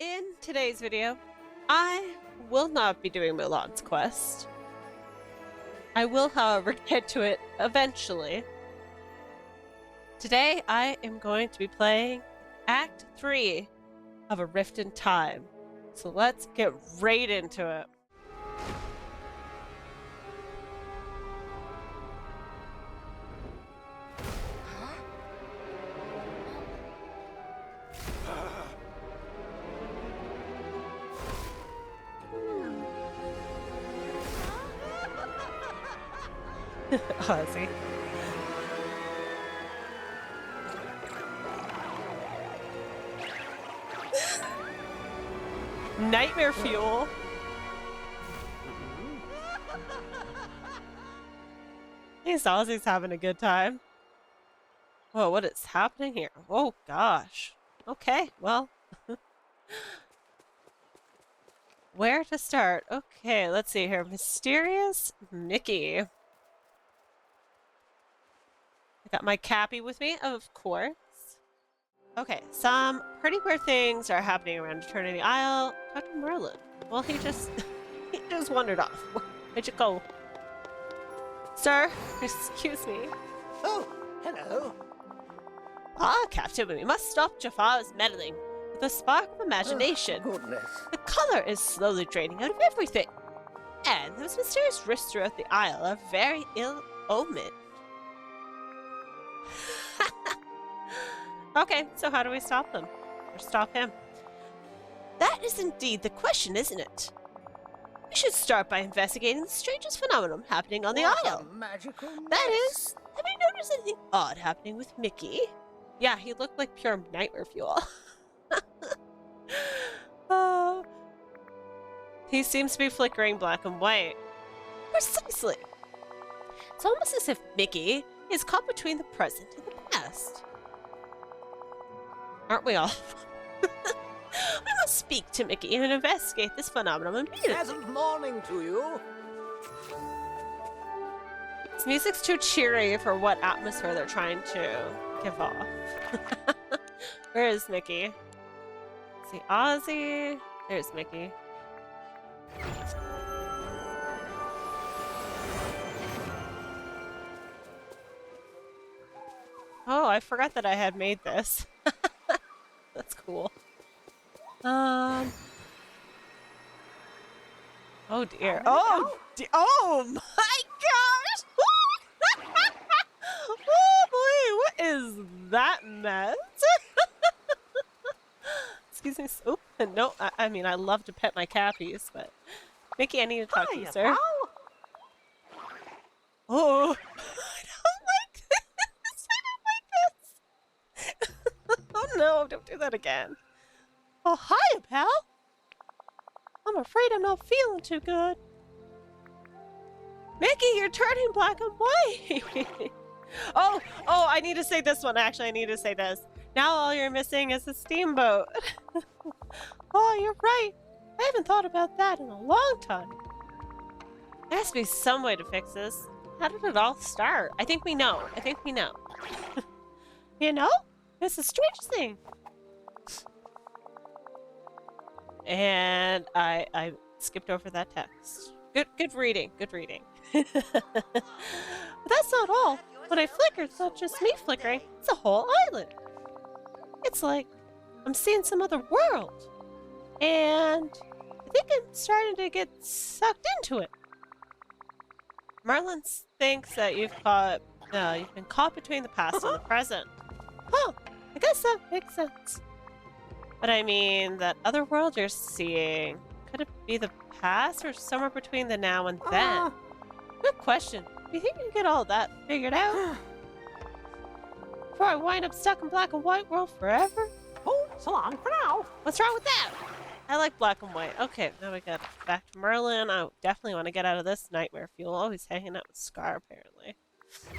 In today's video, I will not be doing Mulan's quest. I will, however, get to it eventually. Today, I am going to be playing Act 3 of A Rift in Time. So let's get right into it. Ozzy. Nightmare fuel. These Ozzy's having a good time. Whoa, what is happening here? Oh gosh. Okay, well. Where to start? Okay, let's see here. Mysterious Mickey. I got my Cappy with me, of course. Okay, some pretty weird things are happening around Eternity Isle. Talk to Merlin. Well, he just wandered off. Where'd you go? Sir, excuse me. Oh, hello. Ah, Captain, we must stop Jafar's meddling with a spark of imagination. Oh, goodness. The color is slowly draining out of everything. And those mysterious rifts throughout the Isle are very ill omened. Okay, so how do we stop them? Or stop him? That is indeed the question, isn't it? We should start by investigating the strangest phenomenon happening on the Isle. Magical That is, have you noticed anything odd happening with Mickey? Yeah, he looked like pure nightmare fuel. Oh. He seems to be flickering black and white. Precisely. It's almost as if Mickey is caught between the present and the past. Aren't we all? We must speak to Mickey and investigate this phenomenon immediately. Pleasant morning to you. This music's too cheery for what atmosphere they're trying to give off. Where is Mickey? See Ozzy. There's Mickey. Oh, I forgot that I had made this. That's cool. Oh dear. Oh my gosh! Oh boy, what is that mess? Excuse me. Oh, no, I mean, I love to pet my Cappies, but Mickey, I need to talk to you, sir. Oh, I don't like this. I don't like this. Oh no, don't do that again. Oh, hiya, pal. I'm afraid I'm not feeling too good. Mickey, you're turning black and white. Oh, I need to say this one. Actually, I need to say this. Now all you're missing is a steamboat. Oh, you're right. I haven't thought about that in a long time. There has to be some way to fix this. How did it all start? I think we know. You know? It's the strangest thing. And I skipped over that text. Good reading. But that's not all. When I flicker, it's not just me flickering. It's a whole island. It's like I'm seeing some other world. And I think I'm starting to get sucked into it. Merlin thinks that you've been caught between the past and the present. Huh, I guess that makes sense. But I mean, that other world you're seeing, could it be the past or somewhere between the now and then? Good question. Do you think you can get all that figured out? Before I wind up stuck in black and white world forever? Oh, so long for now. What's wrong with that? I like black and white. Okay, now we got back to Merlin. I definitely want to get out of this nightmare fuel. Always hanging out with Scar, apparently.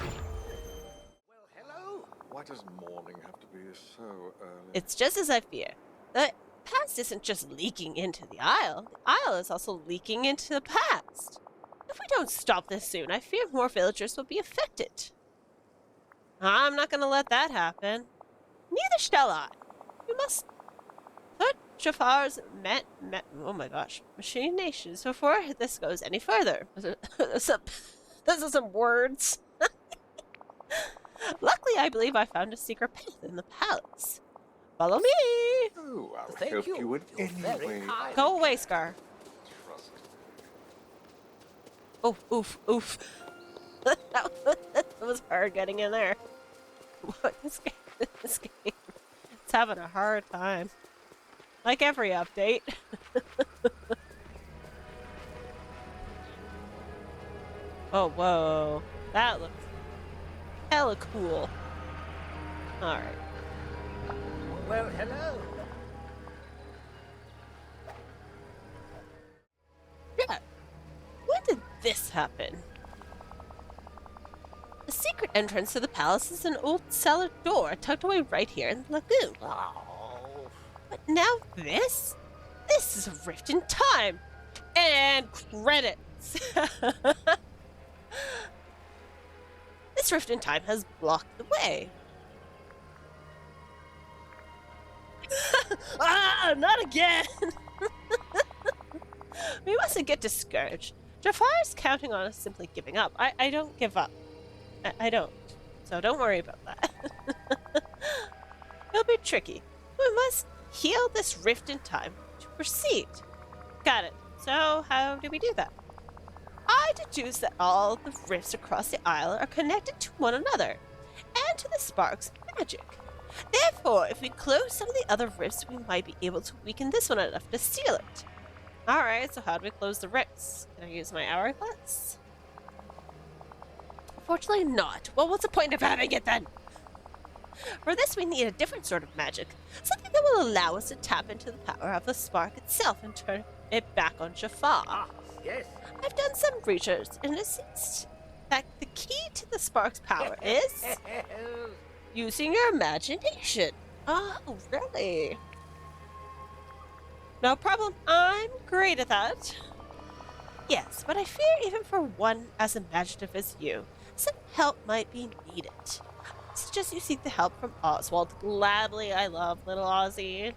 Well, hello. Why does morning have to be so early? It's just as I fear. The past isn't just leaking into the Isle. The Isle is also leaking into the past. If we don't stop this soon, I fear more villagers will be affected. I'm not going to let that happen. Neither shall I. We must put Jafar's oh my gosh, machinations before this goes any further. Those are some words. Luckily, I believe I found a secret path in the palace. Follow me! Oh, I'll Thank help you. you in You're any very way. kind. Go away, Scar. Trust me. Oh, oof, oof. that was hard getting in there. What, this game, it's having a hard time. Like every update. Oh, whoa. That looks hella cool. Alright. Well, hello. Yeah. When did this happen? The secret entrance to the palace is an old cellar door tucked away right here in the lagoon. Oh. But now this? This is a rift in time! And credits! This rift in time has blocked the way. Ah, not again! We mustn't get discouraged. Jafar's counting on us simply giving up. I don't give up. I don't. So don't worry about that. It'll be tricky. We must heal this rift in time to proceed. Got it. So how do we do that? I deduce that all the rifts across the isle are connected to one another and to the spark's magic. Therefore, if we close some of the other rifts, we might be able to weaken this one enough to seal it. Alright, so how do we close the rifts? Can I use my hourglass? Unfortunately not. Well, what's the point of having it then? For this, we need a different sort of magic. Something that will allow us to tap into the power of the spark itself and turn it back on Jafar. Ah, yes. I've done some research, and it seems that the key to the spark's power is using your imagination. Oh, really? No problem. I'm great at that. Yes, but I fear even for one as imaginative as you, some help might be needed. I suggest you seek the help from Oswald. Gladly, I love little Ozzy.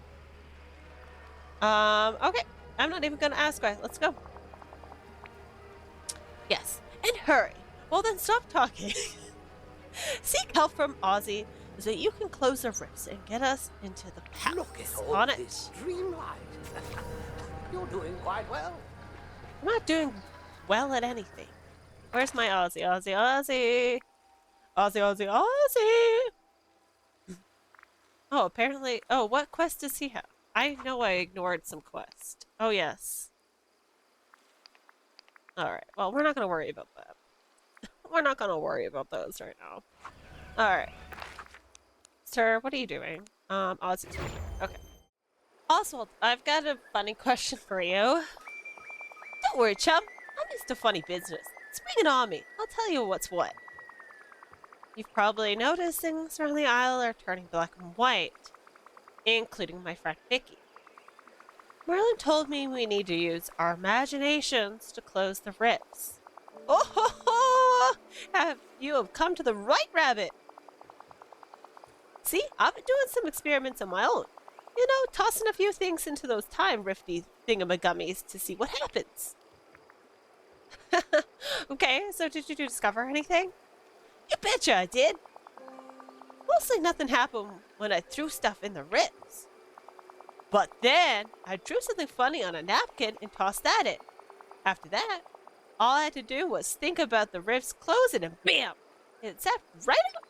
Okay. I'm not even gonna ask why. Let's go. Yes, and hurry. Well then stop talking. Seek help from Ozzy so that you can close the rifts and get us into the palace. Look at all On this Dreamlight. You're doing quite well. I'm not doing well at anything. Where's my Ozzy? Ozzy, Ozzy! Ozzy, Ozzy, Ozzy! Oh, apparently... Oh, what quest does he have? I know I ignored some quest. Oh, yes. Alright, well, we're not gonna worry about that. We're not gonna worry about those right now. Alright. Sir, what are you doing? Ozzy's doing. Okay. Oswald, I've got a funny question for you. Don't worry, chum. I'm used to funny business. Spring it on me. I'll tell you what's what. You've probably noticed things around the isle are turning black and white, including my friend Mickey. Merlin told me we need to use our imaginations to close the rifts. Oh ho ho! You have come to the right rabbit! See, I've been doing some experiments on my own. You know, tossing a few things into those time rifty thingamagummies to see what happens. Okay, so did you discover anything? You betcha I did! Mostly nothing happened when I threw stuff in the rifts. But then, I drew something funny on a napkin and tossed that in. After that, all I had to do was think about the rifts closing and BAM! It zapped right out.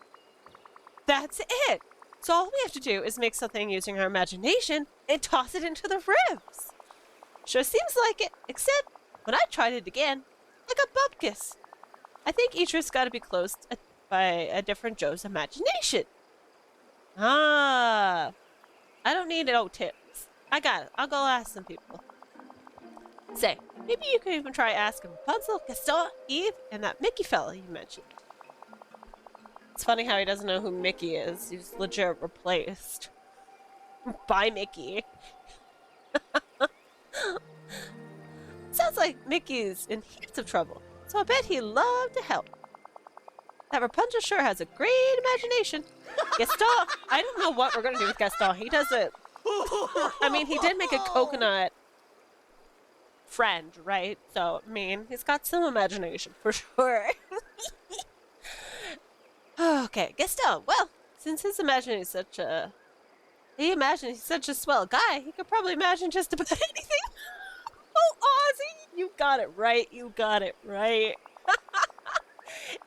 That's it! So all we have to do is make something using our imagination and toss it into the rifts. Sure seems like it, except when I tried it again, I got bupkis. I think each rift's gotta be closed by a different Joe's imagination. Ah, I don't need no tips. I got it. I'll go ask some people. Say, maybe you could even try asking Rapunzel, Gaston, Eve, and that Mickey fella you mentioned. It's funny how he doesn't know who Mickey is. He's legit replaced by Mickey. Sounds like Mickey's in heaps of trouble, so I bet he'd love to help. That Rapunzel sure has a great imagination. Gaston, I don't know what we're gonna do with Gaston. He doesn't I mean, he did make a coconut friend, right? So, I mean, he's got some imagination for sure. Okay, Gaston. Well, since his imagination is such a... He imagines he's such a swell guy, he could probably imagine just about anything. Oh, Ozzy! You got it right, you got it right.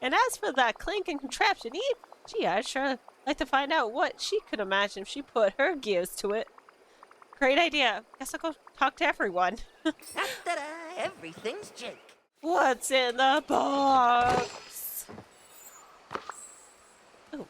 And as for that clinking contraption, Eve, gee, I'd sure like to find out what she could imagine if she put her gears to it. Great idea. Guess I'll go talk to everyone. Ta-da! Everything's Jake. What's in the box? Oh.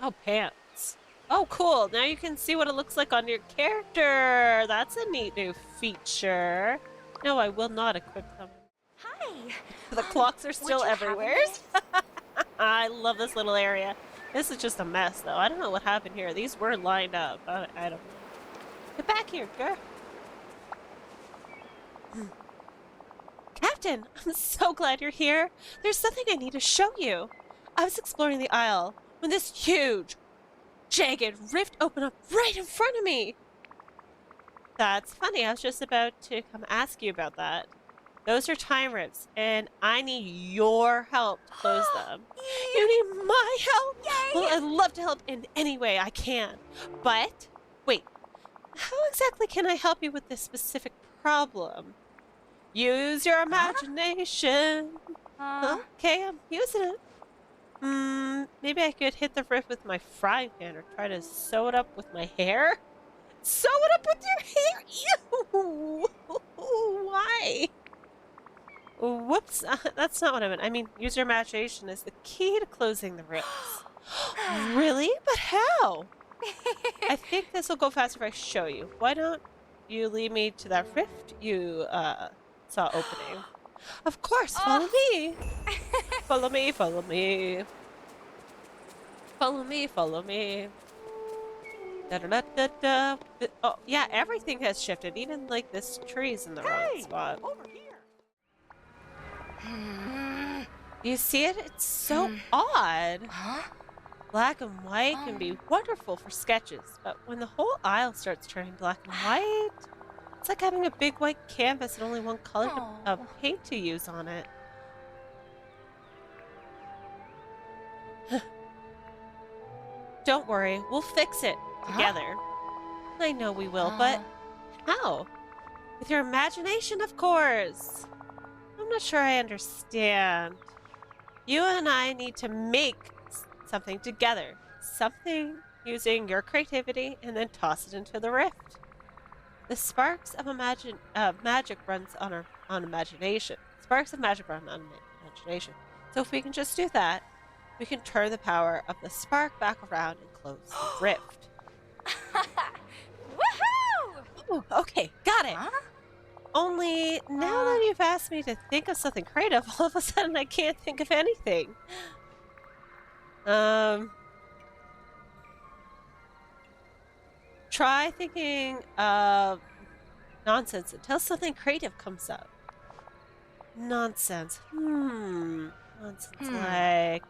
Oh, pants. Oh, cool. Now you can see what it looks like on your character. That's a neat new feature. No, I will not equip them. Hi. The clocks are still Would you have everywhere. a I love this little area. This is just a mess, though. I don't know what happened here. These were lined up. I don't know. Get back here, girl. Captain, I'm so glad you're here. There's something I need to show you. I was exploring the aisle when this huge, jagged rift opened up right in front of me. That's funny. I was just about to come ask you about that. Those are time rifts, and I need your help to close them. You need my help? Yay! Well, I'd love to help in any way I can. But, wait, how exactly can I help you with this specific problem? Use your imagination. Okay, I'm using it. Maybe I could hit the rift with my frying pan or try to sew it up with my hair? Sew it up with your hair? Ew! Why? Whoops, that's not what I meant. I mean, use your imagination is the key to closing the rifts. Really? But how? I think this will go faster if I show you. Why don't you lead me to that rift you saw opening? Of course, follow me. Follow me, follow me. Follow me, follow me. Da da da da da. Oh, yeah, everything has shifted. Even like this tree's in the wrong spot. Over here. You see it? It's so odd. Huh? Black and white can be wonderful for sketches, but when the whole aisle starts turning black and white, it's like having a big white canvas and only one color of paint to use on it. Don't worry, we'll fix it together. I know we will, but how? With your imagination, of course. I'm not sure I understand. You and I need to make something together. Something using your creativity and then toss it into the rift. The sparks of magic runs on imagination. Sparks of magic run on imagination. So if we can just do that, we can turn the power of the spark back around and close the rift. Woohoo! Ooh, okay, got it. Only now that you've asked me to think of something creative, all of a sudden I can't think of anything. Try thinking of nonsense until something creative comes up. Nonsense. Nonsense like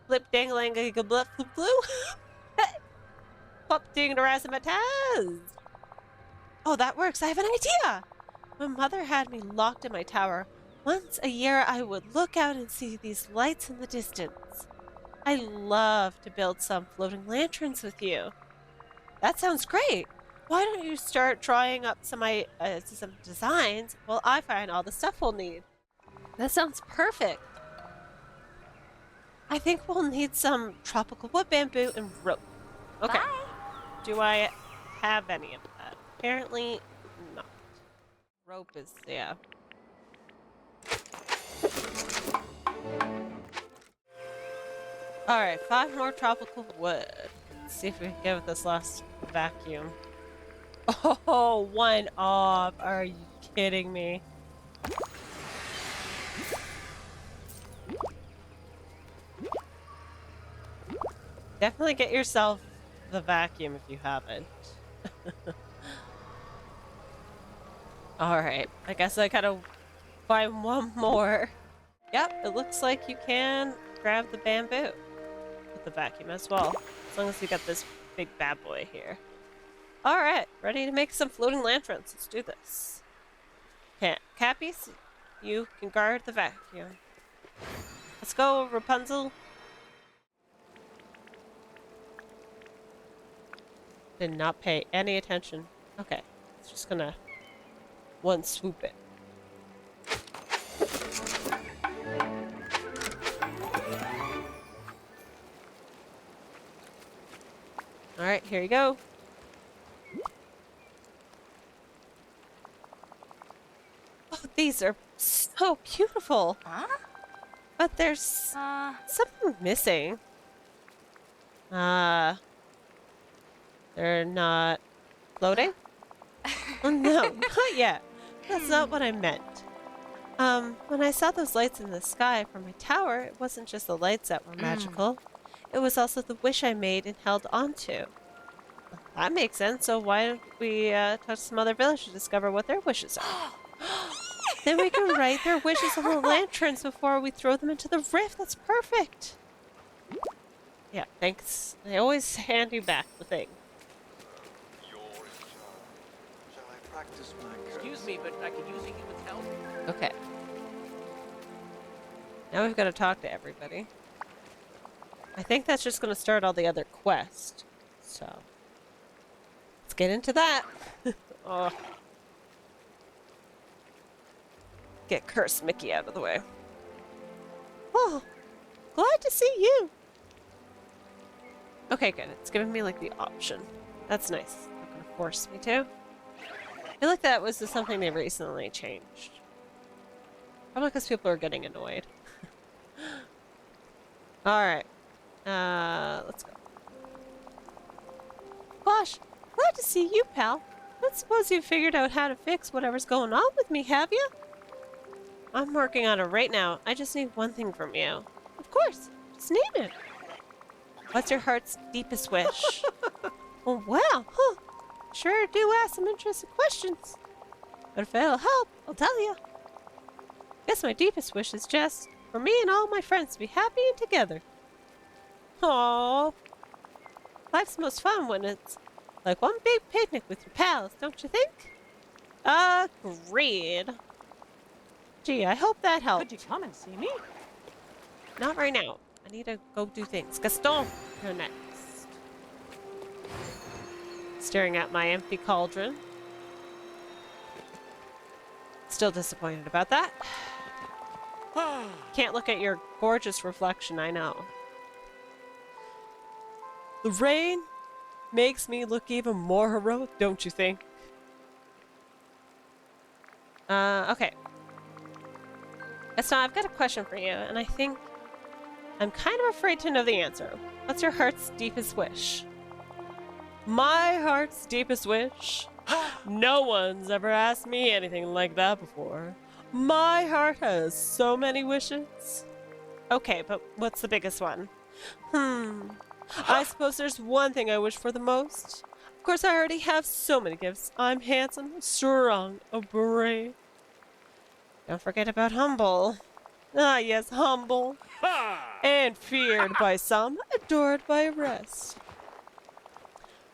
flip dangling a blip flip blue. Pop ding to razzmatazz. Oh, that works. I have an idea. When Mother had me locked in my tower, once a year I would look out and see these lights in the distance. I love to build some floating lanterns with you. That sounds great. Why don't you start drawing up some designs while I find all the stuff we'll need? That sounds perfect. I think we'll need some tropical wood, bamboo, and rope. Okay. Bye. Do I have any of that? Apparently not. Rope is, yeah. Alright, 5 more tropical wood. Let's see if we can get with this last vacuum. Oh, 1 off. Are you kidding me? Definitely get yourself the vacuum if you haven't. Alright, I guess I gotta find 1 more. Yep, it looks like you can grab the bamboo with the vacuum as well. As long as you got this big bad boy here. Alright, ready to make some floating lanterns. Let's do this. Okay, Cappies, you can guard the vacuum. Let's go, Rapunzel. Did not pay any attention. Okay, it's just gonna one swoop it. Alright, here you go. Oh, these are so beautiful. Huh? But there's something missing. They're not floating? Oh, no, not yet. That's not what I meant. When I saw those lights in the sky from my tower, it wasn't just the lights that were magical. It was also the wish I made and held onto. That makes sense, so why don't we touch some other village to discover what their wishes are? Then we can write their wishes on the lanterns before we throw them into the rift. That's perfect. Yeah, thanks. I always hand you back the thing. You're in charge. Shall I practice my curse? Excuse me, but I could use a human's help. Okay. Now we've got to talk to everybody. I think that's just going to start all the other quests. So, let's get into that. Oh. Get Cursed Mickey out of the way. Oh, glad to see you. Okay, good. It's giving me like the option. That's nice. It's not going to force me to. I feel like that was just something they recently changed. Probably because people are getting annoyed. Alright. Let's go. Gosh, glad to see you, pal. Don't suppose you figured out how to fix whatever's going on with me, have you? I'm working on it right now. I just need one thing from you. Of course. Just name it. What's your heart's deepest wish? Oh, wow. Huh. Sure do ask some interesting questions. But if it'll help, I'll tell you. Guess my deepest wish is just for me and all my friends to be happy and together. Aww. Life's most fun when it's like one big picnic with your pals, don't you think? Agreed. Gee, I hope that helps. Could you come and see me? Not right now. I need to go do things. Gaston, you're next. Staring at my empty cauldron. Still disappointed about that. Can't look at your gorgeous reflection, I know. The rain makes me look even more heroic, don't you think? Okay. Gaston, I've got a question for you, and I think I'm kind of afraid to know the answer. What's your heart's deepest wish? My heart's deepest wish? No one's ever asked me anything like that before. My heart has so many wishes. Okay, but what's the biggest one? I suppose there's one thing I wish for the most. Of course, I already have so many gifts. I'm handsome, strong, brave. Don't forget about humble. Ah, yes, humble. And feared by some, adored by the rest.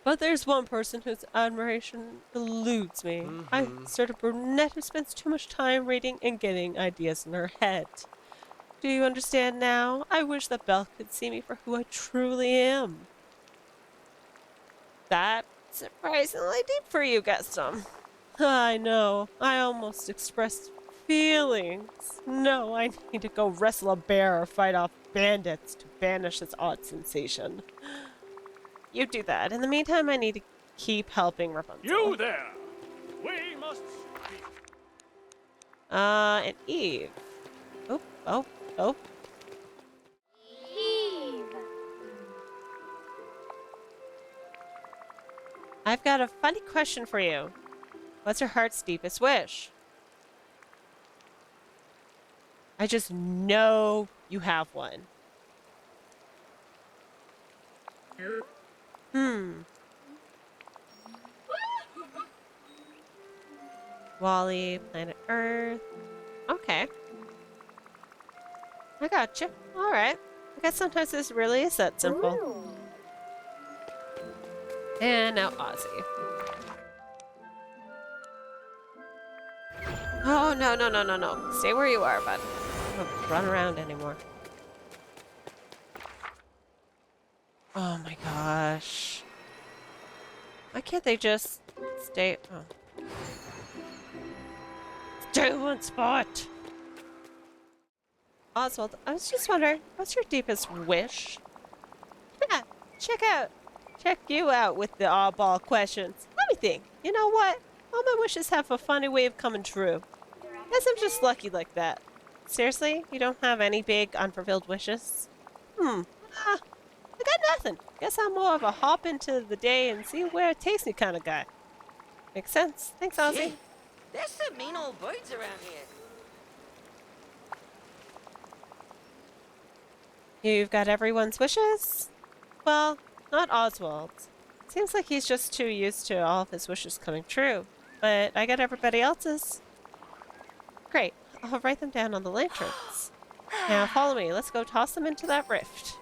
But there's one person whose admiration eludes me. I sort of brunette who spends too much time reading and getting ideas in her head. Do you understand now? I wish that Belle could see me for who I truly am. That's surprisingly deep for you, Gaston. I know. I almost expressed feelings. No, I need to go wrestle a bear or fight off bandits to banish this odd sensation. You do that. In the meantime, I need to keep helping Rapunzel. You there! We must speak. And Eve. Oh. Eve. I've got a funny question for you. What's your heart's deepest wish? I just know you have one. Wally, planet Earth. Okay. I got you. All right. I guess sometimes this really is that simple. And now Ozzy. Oh, no, no, no, no, no. Stay where you are, bud. Don't run around anymore. Oh my gosh. Why can't they just stay? Oh. Stay in one spot. Oswald, I was just wondering, what's your deepest wish? Yeah, check you out with the oddball questions. Let me think. You know what? All my wishes have a funny way of coming true. Guess I'm just lucky like that. Seriously? You don't have any big unfulfilled wishes? I got nothing. Guess I'm more of a hop into the day and see where it takes me kind of guy. Makes sense. Thanks, Ozzy. Gee, there's some mean old birds around here. You've got everyone's wishes? Well, not Oswald's. Seems like he's just too used to all of his wishes coming true. But I got everybody else's. Great. I'll write them down on the lanterns. Now follow me. Let's go toss them into that rift.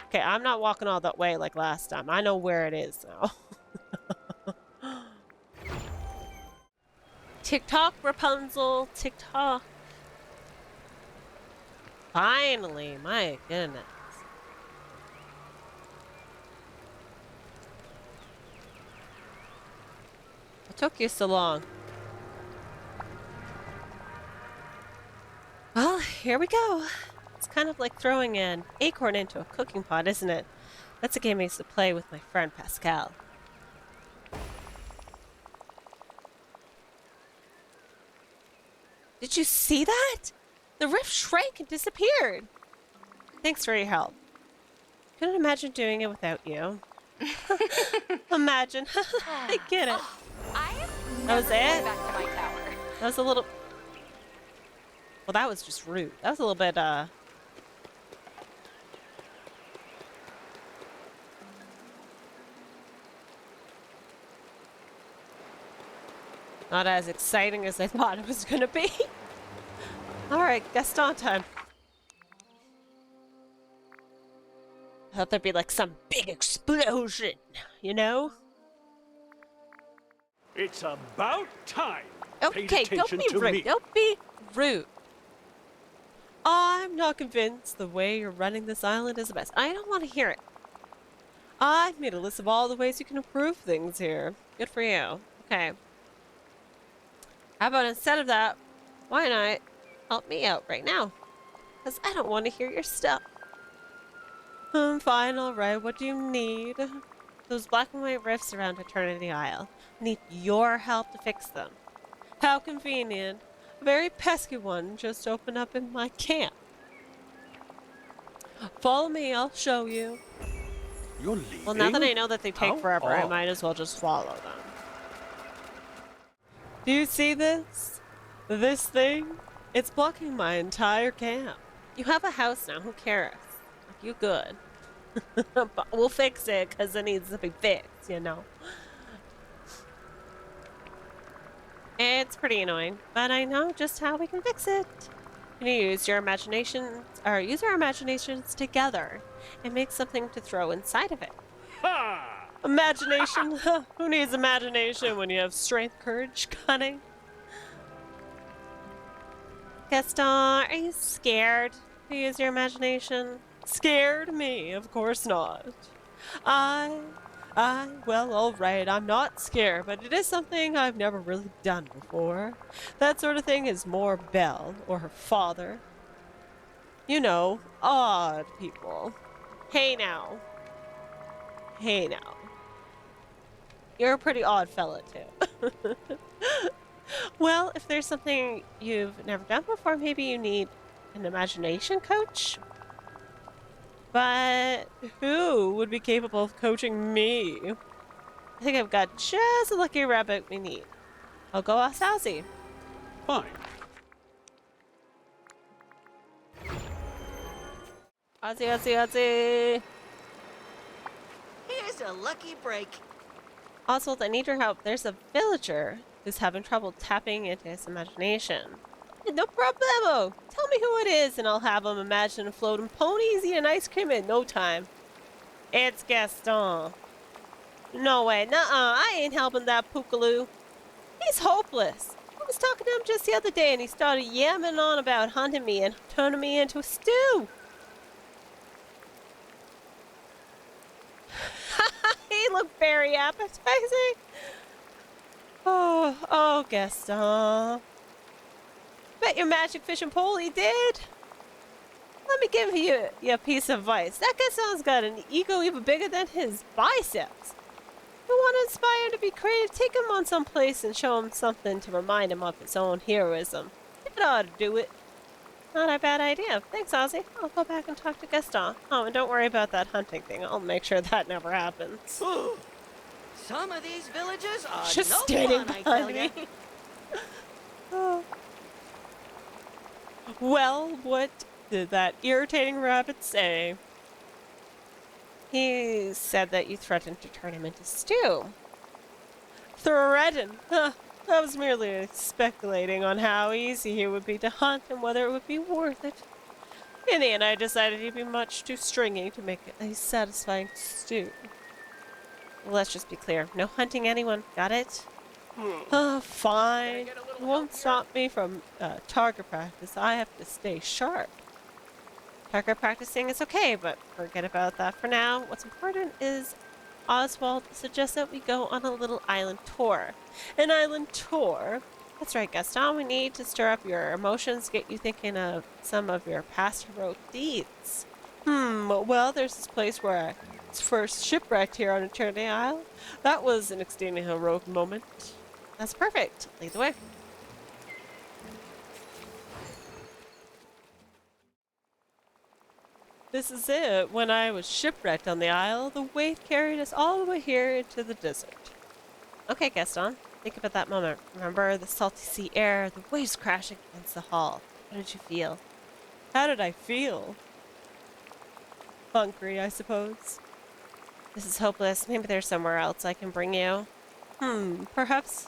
Okay, I'm not walking all that way like last time. I know where it is now. Tick-tock, Rapunzel. Tick-tock. Finally, my goodness. What took you so long? Well, here we go. It's kind of like throwing an acorn into a cooking pot, isn't it? That's a game I used to play with my friend Pascal. Did you see that? The rift shrank and disappeared. Thanks for your help. Couldn't imagine doing it without you. Imagine. I get it. I have That was never it? gone back to my tower. That was a little... Well, that was just rude. That was a little bit, not as exciting as I thought it was gonna be. Alright, Gaston time. I thought there'd be like some big explosion, you know? It's about time. Paid Okay, don't attention be to rude. me. Don't be rude. I'm not convinced the way you're running this island is the best. I don't want to hear it. I've made a list of all the ways you can improve things here. Good for you. Okay. How about instead of that, why not help me out right now? Because I don't want to hear your stuff. Fine, alright. What do you need? Those black and white rifts around Eternity Isle. I need your help to fix them. How convenient. A very pesky one just opened up in my camp. Follow me, I'll show you. You're leaving? Well, now that I know that they take How forever, I odd. might as well just follow them. Do you see this? This thing? It's blocking my entire camp. You have a house now, who cares? Like, you good. But we'll fix it, because it needs to be fixed, you know? It's pretty annoying, but I know just how we can fix it. You use your imagination, or use our imaginations together and make something to throw inside of it. Ha! Imagination? Huh, who needs imagination when you have strength, courage, cunning? Gaston, are you scared to use your imagination? Scared me? Of course not. Well, alright, I'm not scared, but it is something I've never really done before. That sort of thing is more Belle, or her father. You know, odd people. Hey now. Hey now. You're a pretty odd fella, too. Well, if there's something you've never done before, maybe you need an imagination coach? But who would be capable of coaching me? I think I've got just the lucky rabbit we need. I'll go ask Ozzy. Fine. Ozzy. Here's a lucky break. Oswald, I need your help. There's a villager who's having trouble tapping into his imagination. No problemo. Tell me who it is, and I'll have them imagine floating ponies eating ice cream in no time. It's Gaston. No way. Nuh-uh. I ain't helping that pookaloo. He's hopeless. I was talking to him just the other day, and he started yamming on about hunting me and turning me into a stew. He looked very appetizing. Oh, Gaston. Bet your magic fishing pole he did. Let me give you a piece of advice. That Gaston's got an ego even bigger than his biceps. You want to inspire him to be creative, take him on some place and show him something to remind him of his own heroism. It ought to do it. Not a bad idea. Thanks, Ozzy. I'll go back and talk to Gaston. Oh, and don't worry about that hunting thing. I'll make sure that never happens. Some of these villages are Just no standing fun, I tell behind ya. me. Oh. Well, what did that irritating rabbit say? He said that you threatened to turn him into stew. Threaten? Huh. I was merely speculating on how easy he would be to hunt and whether it would be worth it. In the end, I decided he'd be much too stringy to make it a satisfying stew. Let's just be clear. No hunting anyone. Got it? Fine. It won't stop me from target practice. I have to stay sharp. Target practicing is okay, but forget about that for now. What's important is Oswald suggests that we go on a little island tour. An island tour? That's right, Gaston. We need to stir up your emotions, get you thinking of some of your past heroic deeds. Well, there's this place where I was first shipwrecked here on Eternity Isle. That was an extremely heroic moment. That's perfect. Lead the way. This is it. When I was shipwrecked on the isle, the wave carried us all the way here into the desert. Okay, Gaston. Think about that moment. Remember the salty sea air, the waves crashing against the hull. How did you feel? How did I feel? Hungry, I suppose. This is hopeless. Maybe there's somewhere else I can bring you. Perhaps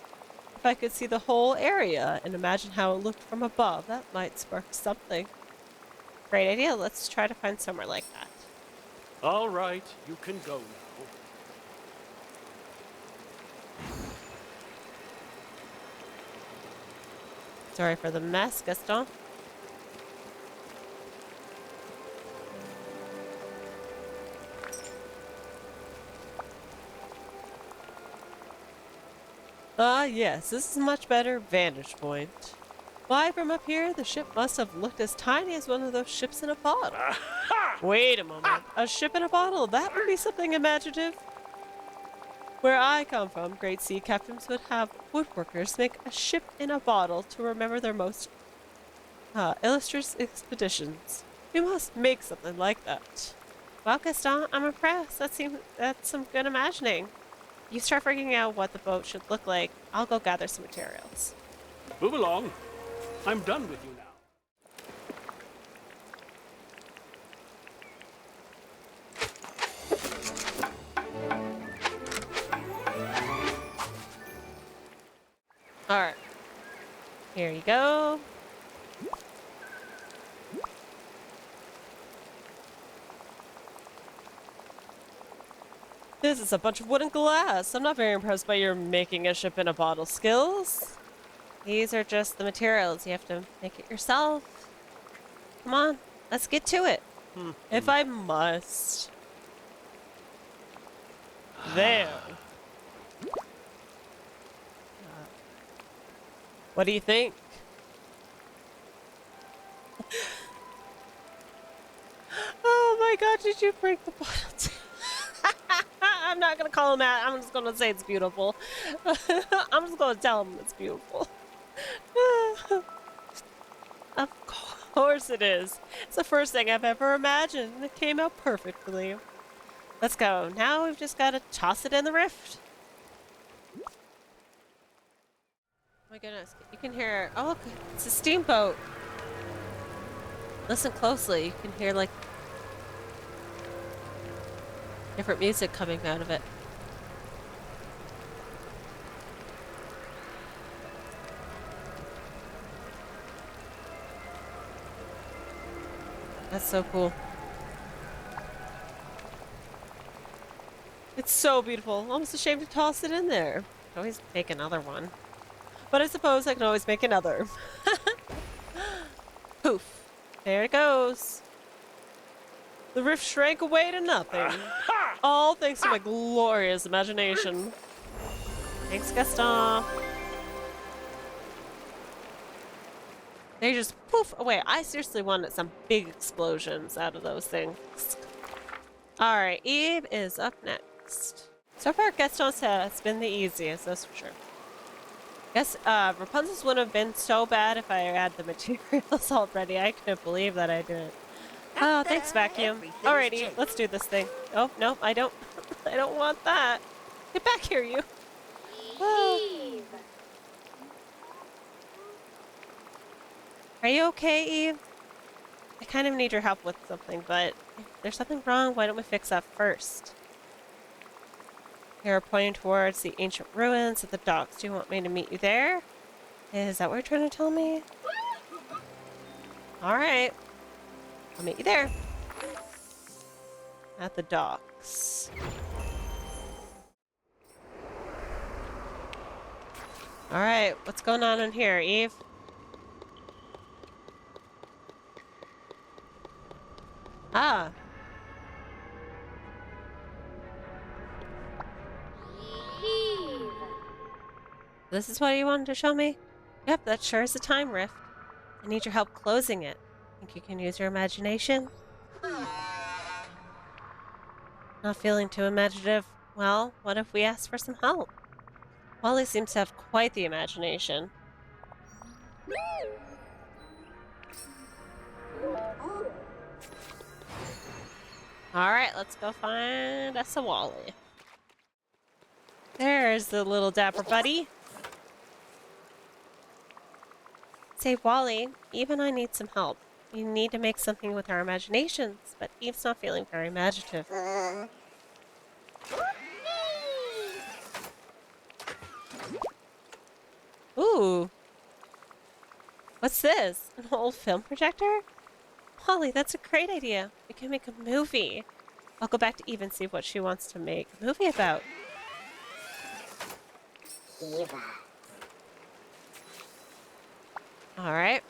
if I could see the whole area and imagine how it looked from above, that might spark something. Great idea. Let's try to find somewhere like that. All right, you can go now. Sorry for the mess, Gaston. Ah, yes, this is a much better vantage point. Why, from up here, the ship must have looked as tiny as one of those ships in a bottle. Wait a moment. A ship in a bottle? That would be something imaginative. Where I come from, great sea captains would have woodworkers make a ship in a bottle to remember their most illustrious expeditions. We must make something like that. Well, Gaston, I'm impressed. That's some good imagining. You start figuring out what the boat should look like. I'll go gather some materials. Move along. I'm done with you now. Alright. Here you go. This is a bunch of wood and glass. I'm not very impressed by your making a ship in a bottle skills. These are just the materials. You have to make it yourself. Come on, let's get to it. If I must. There. What do you think? Oh my god, did you break the bottle too? I'm not gonna call him that. I'm just gonna say it's beautiful. I'm just gonna tell him it's beautiful. Of course it is. It's the first thing I've ever imagined, and it came out perfectly. Let's go. Now we've just gotta toss it in the rift. Oh my goodness. You can hear... Oh, look. It's a steamboat. Listen closely. You can hear, like, different music coming out of it. That's so cool. It's so beautiful. Almost ashamed to toss it in there. I can always make another one. But I suppose I can always make another. Poof. There it goes. The rift shrank away to nothing. All thanks to my glorious imagination. Thanks, Gaston. They just poof away. I seriously wanted some big explosions out of those things. Alright, Eve is up next. So far, Gaston's has been the easiest, that's for sure. Guess Rapunzel's wouldn't have been so bad if I had the materials already. I couldn't believe that I didn't. Oh, thanks, vacuum. Alrighty, let's do this thing. Oh, no, I don't. I don't want that. Get back here, you. Oh. Are you okay, Eve? I kind of need your help with something, but if there's something wrong, why don't we fix that first? You're pointing towards the ancient ruins of the docks. Do you want me to meet you there? Is that what you're trying to tell me? Alright. I'll meet you there. At the docks. Alright, what's going on in here, Eve? Ah. This is what you wanted to show me? Yep, that sure is a time rift. I need your help closing it. Think you can use your imagination? Not feeling too imaginative? Well, what if we ask for some help? Wally seems to have quite the imagination. Alright, let's go find us a Wally. There's the little dapper buddy. Say, Wally, Eve and I need some help. We need to make something with our imaginations, but Eve's not feeling very imaginative. Ooh. What's this? An old film projector? Wally, that's a great idea. We can make a movie. I'll go back to Eve and see what she wants to make a movie about. Eva. Alright.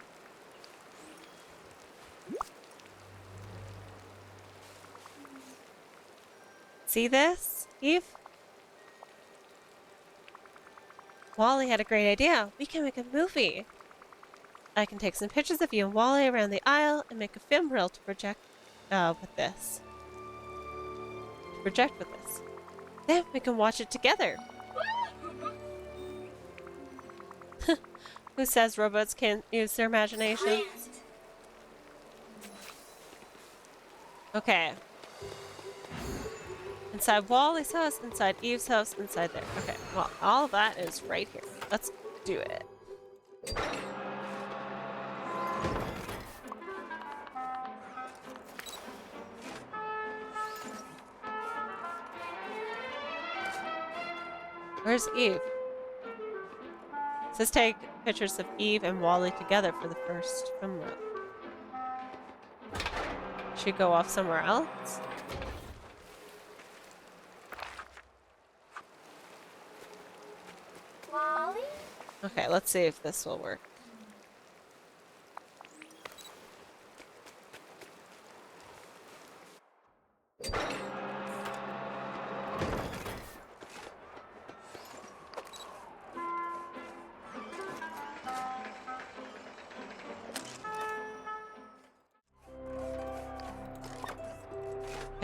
See this, Eve? Wally had a great idea. We can make a movie. I can take some pictures of you and Wally around the aisle and make a film reel to project with this. Then we can watch it together. Who says robots can't use their imagination? Okay. Inside Wally's house, inside Eve's house, inside there. Okay, well, all of that is right here. Let's do it. Where's Eve? It says take pictures of Eve and Wally together for the first film reel. Should go off somewhere else? Wally? Okay, let's see if this will work.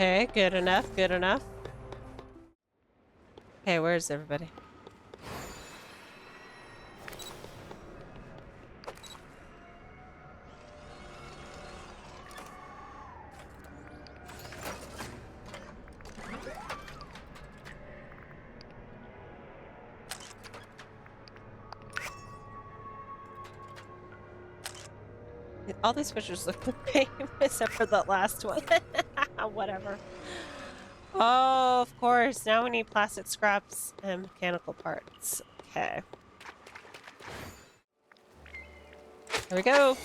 Okay, good enough, good enough. Okay, where's everybody? All these pictures look the same, except for that last one. Whatever. Oh, of course. Now we need plastic scraps and mechanical parts. Okay. Here we go.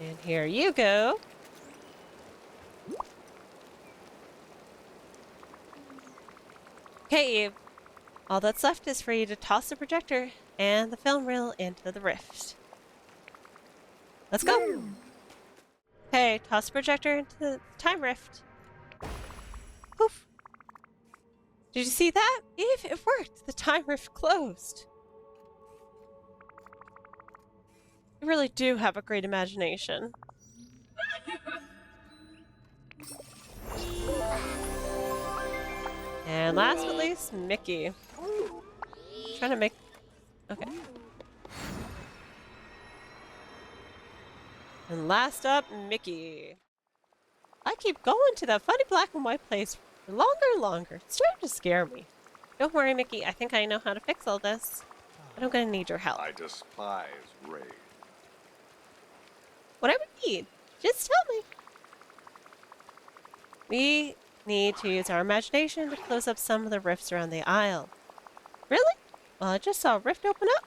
And here you go. Okay, Eve. All that's left is for you to toss the projector and the film reel into the rift. Let's go! Okay, toss the projector into the time rift. Poof! Did you see that? Eve, it worked! The time rift closed. You really do have a great imagination. And last but least, Mickey. Trying to make... Okay. And last up, Mickey. I keep going to that funny black and white place for longer and longer. It's starting to scare me. Don't worry, Mickey. I think I know how to fix all this. But I'm gonna need your help. I despise rain. Whatever you need, just tell me. We need to use our imagination to close up some of the rifts around the aisle. Really? Well, I just saw a rift open up.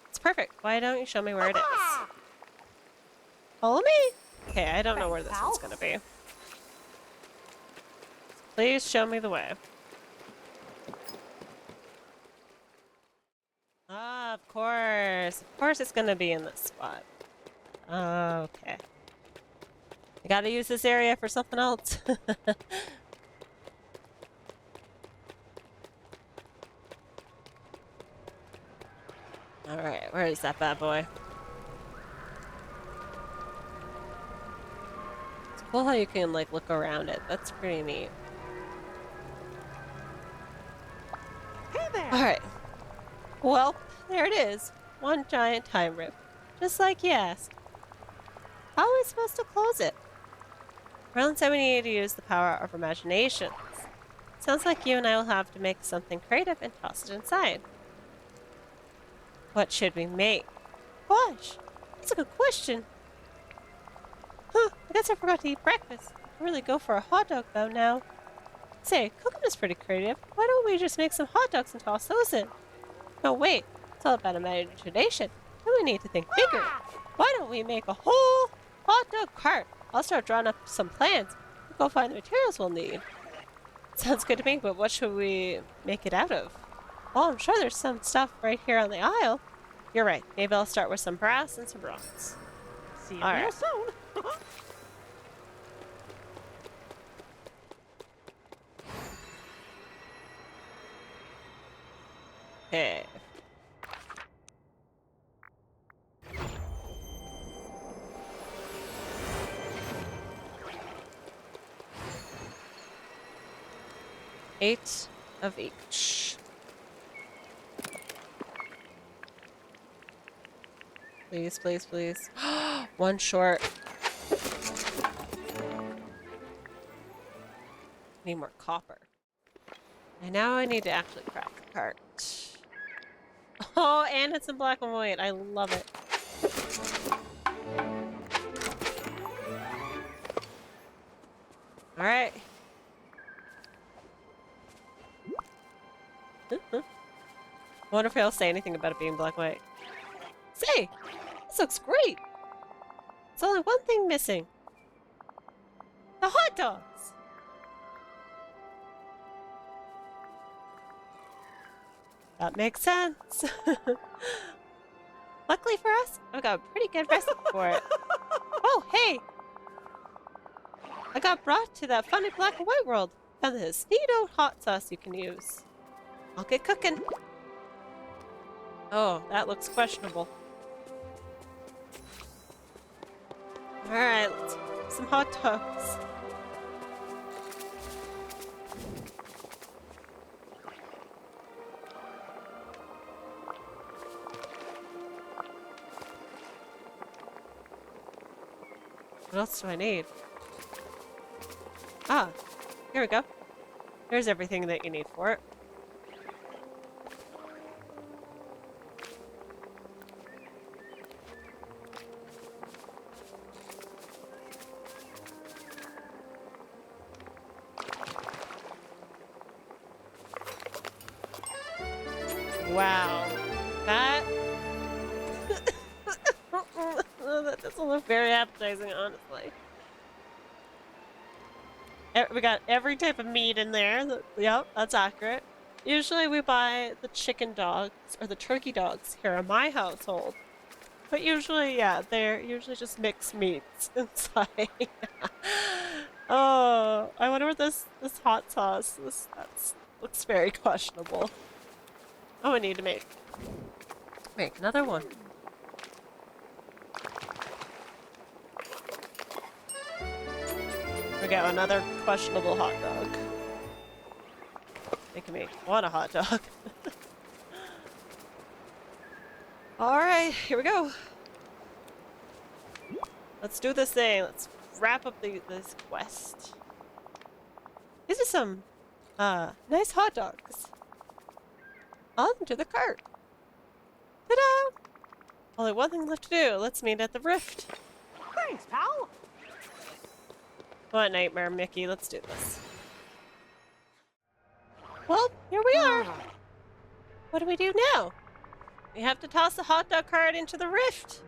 It's perfect. Why don't you show me where it is? Follow me. Okay, I don't know where this one's gonna be. Please show me the way. Ah, of course. Of course it's gonna be in this spot. Okay. I gotta use this area for something else. Alright, where is that bad boy? It's cool how you can, like, look around it. That's pretty neat. Hey there! Alright. Well, there it is. One giant time rift. Just like you asked. How are we supposed to close it? Merlin said we needed to use the power of imaginations. Sounds like you and I will have to make something creative and toss it inside. What should we make? Gosh, that's a good question. Huh, I guess I forgot to eat breakfast. I could really go for a hot dog though now. Say, cooking is pretty creative. Why don't we just make some hot dogs and toss those in? No, wait. It's all about imagination. Then we need to think bigger. Why don't we make a whole hot dog cart? I'll start drawing up some plans. We'll go find the materials we'll need. Sounds good to me, but what should we make it out of? Oh, I'm sure there's some stuff right here on the aisle. You're right. Maybe I'll start with some brass and some bronze. See you All real right. soon. Okay. Eight of each. Please, please, please. One short. Need more copper. And now I need to actually craft the cart. Oh, and it's in black and white. I love it. Alright. I wonder if he'll say anything about it being black and white. Say! This looks great! There's only one thing missing. The hot dogs! That makes sense. Luckily for us, I've got a pretty good recipe for it. Oh, hey! I got brought to that funny black and white world. Found this neato hot sauce you can use. I'll get cooking. Oh, that looks questionable. Alright, let's make some hot dogs. What else do I need? Ah, here we go. There's everything that you need for it. Wow. That... that doesn't look very appetizing, honestly. We got every type of meat in there. Yep, that's accurate. Usually we buy the chicken dogs or the turkey dogs here in my household. But usually, yeah, they're usually just mixed meats inside. Oh, I wonder what this hot sauce, looks very questionable. Oh, I need to make another one. We got another questionable hot dog. Making me want a hot dog. Alright, here we go. Let's do this thing. Let's wrap up this quest. These are some nice hot dogs. Onto the cart. Ta-da! Only one thing left to do. Let's meet at the rift. Thanks, pal. What nightmare, Mickey? Let's do this. Well, here we are. What do we do now? We have to toss the hot dog cart into the rift.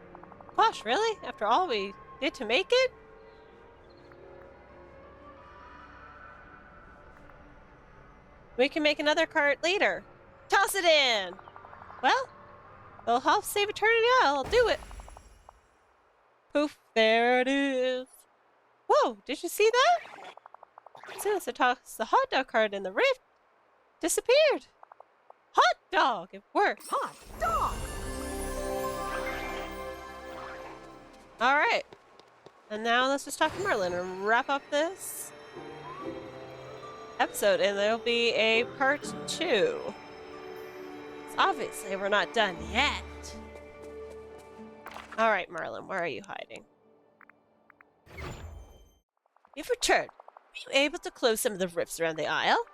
Gosh, really? After all we did to make it? We can make another cart later. Toss it in! Well, they'll help save eternity. I'll do it. Poof, there it is. Whoa, did you see that? As soon as I tossed the hot dog cart in the rift, disappeared. Hot dog, it worked. Hot dog. Alright. And now let's just talk to Merlin and wrap up this episode, and there'll be a part 2. So obviously we're not done yet. Alright, Merlin, where are you hiding? You've returned. Were you able to close some of the rifts around the isle?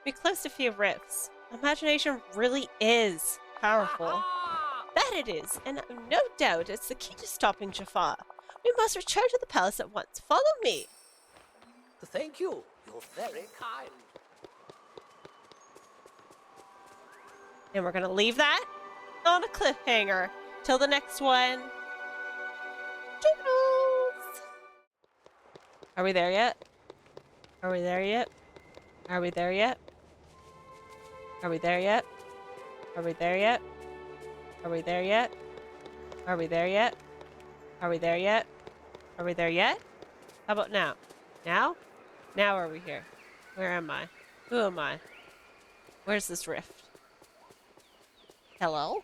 We closed a few rifts. Imagination really is powerful. Ah! That it is, and no doubt it's the key to stopping Jafar. We must return to the palace at once. Follow me. Thank you. You're very kind. And we're gonna leave that on a cliffhanger till the next one. Toodles! Are we there yet? Are we there yet? Are we there yet? Are we there yet? Are we there yet? Are we there yet? Are we there yet? Are we there yet? Are we there yet? How about now? Now? Now are we here? Where am I? Who am I? Where's this rift? Hello?